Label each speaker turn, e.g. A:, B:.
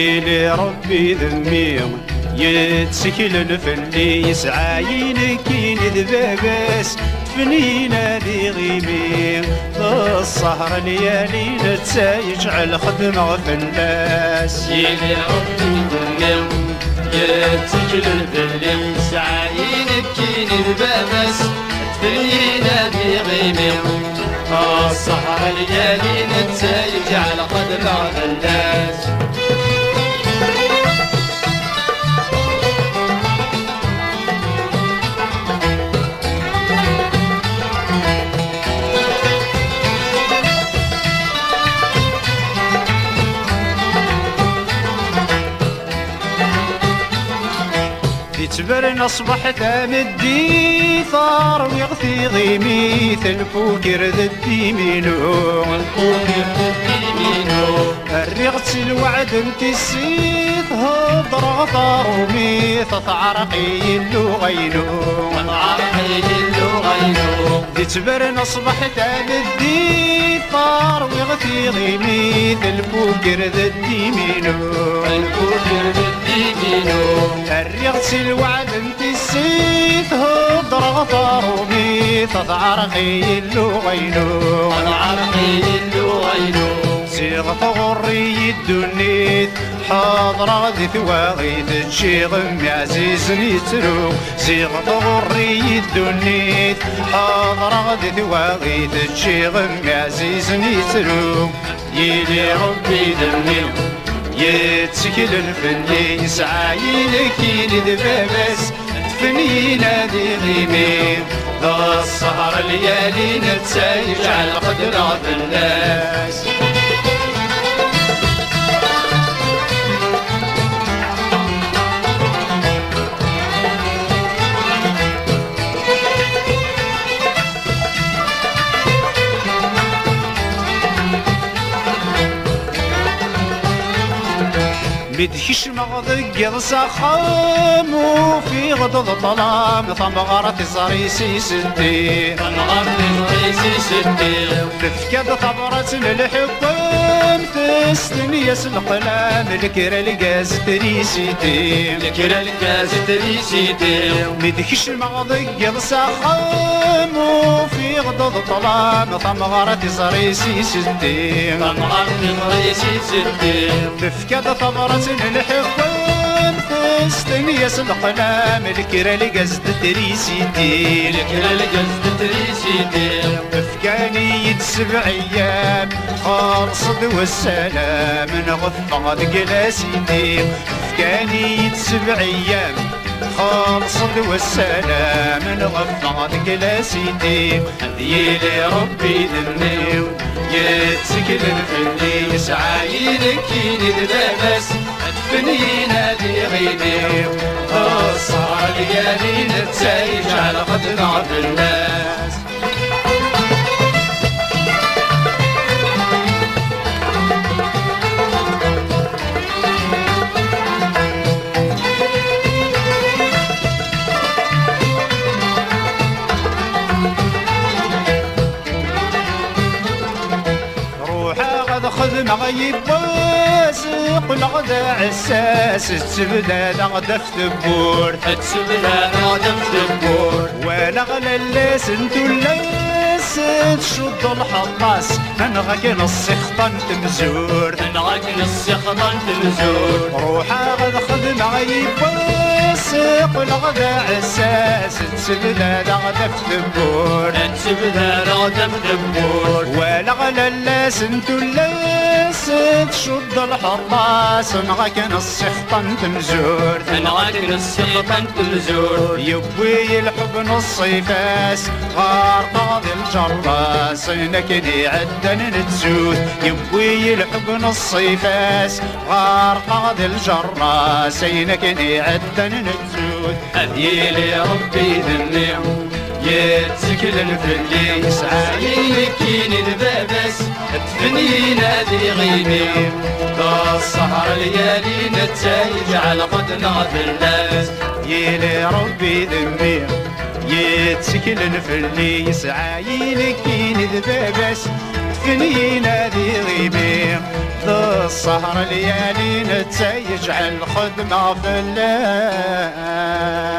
A: يلي ربي ذمي يتسكل فلي يسعى ينكين ذبابس تفنينا ذي غيمي السهر ليالي نتسايج على خدمة فلاس
B: يلي ربي ذمي يتسكل فلي يسعى ينكين ذبابس تفنينا ذي غيمي السهر ليالي نتسايج على خدمة فلاس
A: تبرن أصبحت أمدي ثار ويغثي غيمي الفوكر ذدي منو
B: الفوكر ذدي منو
A: الرغت الوعد انت السيث هضر غطار وميث تعرقي اللو غينو
B: تعرقي اللو غينو
A: تبرن أصبحت أمدي ثار ويغثي غيمي الفوكر ذدي منو
B: الفوكر ذدي منو
A: الرغت الوعد انت السيف هضر غطار وميث تعرقي اللو غينو
B: تعرقي اللو غينو
A: صيغة غري الدنيت حاضر غدي ثواغيت تشيغم عزيز نيترو صيغة غري الدنيت حاضر غدي ثواغيت تشيغم عزيز نيترو يلي ربي دمي يتسكل الفني يسعى يلكين ذبابس تفنينا ذي غيمي ذا السهر ليالي نتسايج على قدرة الناس بدكش مغضق يضسخام وفي غضض الظلام ثمغرة الزريسي ستي
B: ثمغرة الزريسي ستي
A: تفكد ثمرة الحكام تستنيس القلام الكرا القاز تريسيتي
B: الكرا القاز تريسيتي
A: بدكش مغضق يضسخام وفي غضض الظلام ثمغرة الزريسي ستي
B: ثمغرة الزريسي ستي
A: تفكد ثمرة الحكام تستنيس القلام الكرا لقزد تريسيتي
B: الكرا لقزد تريسيتي
A: افكاني 7 ايام خالصد والسلام نغفض قلاسيتي افكاني 7 ايام خالصد والسلام نغفض قلاسيتي يلي ربي ذني يتسكل الفني يسعى يلكين ذبابس تفنينا ذي غيمي السهر ليالي نتسايج على قدرة الناس خذ مغيب واسق الغدا عساس تسبدا نغدا في ثبور
B: تسبدا نغدا في ثبور
A: ولا غلا اللاس انتو اللاس تشد الحطاس نغاك نص خطن تمزور
B: نغاك نص خطن تمزور
A: روحا غد خذ مغيب واسق الغدا عساس تسبدا نغدا في ثبور
B: تسبدا نغدا في ثبور
A: ولا غلا اللاس انتو اللاس تشد الحطاس نغاك نص خطن تمزور
B: نغاك نص خطن تمزور
A: يبوي الحب نص فاس غار قاضي الجراس نكني عدن نتزود يبوي الحب نص فاس غار قاضي الجراس نكني عدن نتزود
B: يلي ربي ذني يتسكل الفلي يسعى يمكين ذبابس تفنينا ذي غيمي ذا السهر ليالي نتسايج على قدنا الناس
A: يلي ربي ذنبي يتسكل الفلي يسعى يمكين ذبابس تدفني نادي غيبي ذا السهر ليالي نتا يجعل خدمة في الليل